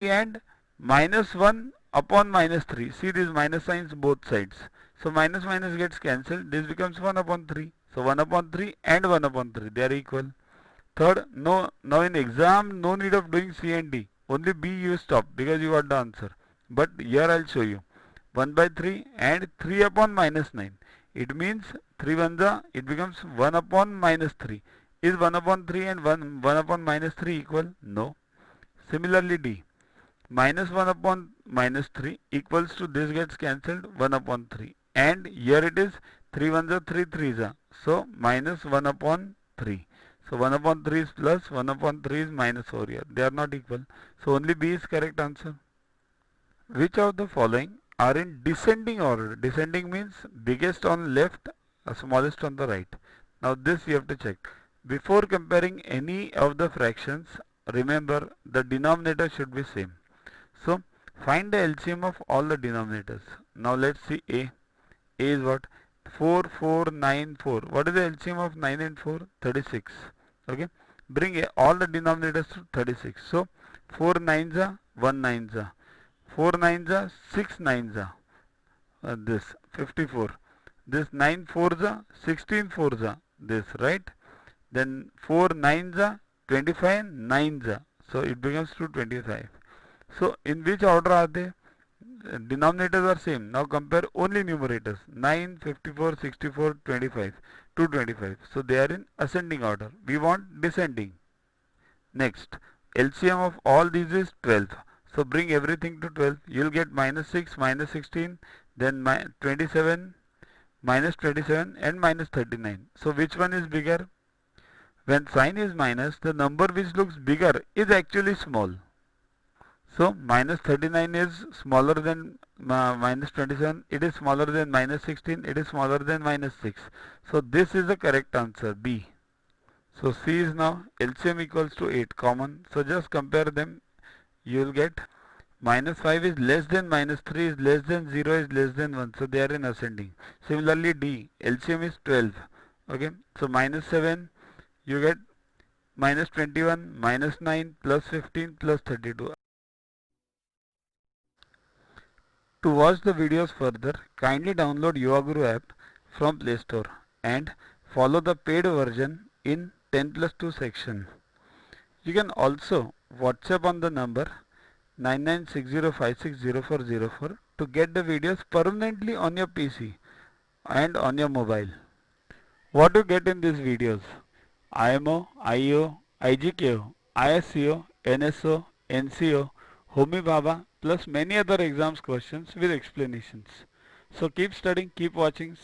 and minus 1 upon minus 3. See these minus signs both sides. So minus minus gets cancelled. This becomes 1 upon 3. So 1 upon 3 and 1 upon 3. They are equal. Third, no, now in exam, no need of doing C and D. Only B you stop because you got the answer. But here I'll show you. 1 by 3 and 3 upon minus 9. It means 3 ones are, it becomes 1 upon minus 3. Is 1 upon 3 and 1 upon minus 3 equal? No. Similarly D. Minus 1 upon minus 3 equals to, this gets cancelled, 1 upon 3. And here it is 3 ones are 3 threes are. So minus 1 upon 3. So 1 upon 3 is plus, 1 upon 3 is minus over here. They are not equal. So only B is correct answer. Which of the following are in descending order? Descending means biggest on left, smallest on the right. Now this you have to check. Before comparing any of the fractions, remember the denominator should be same. So find the LCM of all the denominators. Now let's see A. A is what? 4, 4, 9, 4. What is the LCM of 9 and 4? 36. Okay. Bring all the denominators to 36. So 4 nines are 1 nines are. 4 nines are 6 nines are. This 54. This 9 fours are 16 fours are. This, right? Then 4 nines are 25 nines are. So it becomes 225. So in which order are they? Denominators are same. Now compare only numerators. 9, 54, 64, 25, 225. So they are in ascending order. We want descending. Next, LCM of all these is 12. So bring everything to 12. You will get minus 6, minus 16, then 27, minus 27 and minus 39. So which one is bigger? When sign is minus, the number which looks bigger is actually small. So minus 39 is smaller than minus 27, it is smaller than minus 16, it is smaller than minus 6. So this is the correct answer, B. So C is now LCM equals to 8, common. So just compare them, you will get minus 5 is less than minus 3 is less than 0 is less than 1. So they are in ascending. Similarly D, LCM is 12. Okay, so minus 7, you get minus 21, minus 9, plus 15, plus 32. To watch the videos further, kindly download Yuvaguru app from Play Store and follow the paid version in 10+2 section. You can also WhatsApp on the number 9960560404 to get the videos permanently on your PC and on your mobile. What to get in these videos? IMO, IO, IGKO, ISCO, NSO, NCO, Homi Bhabha, plus many other exams questions with explanations. So keep studying, keep watching.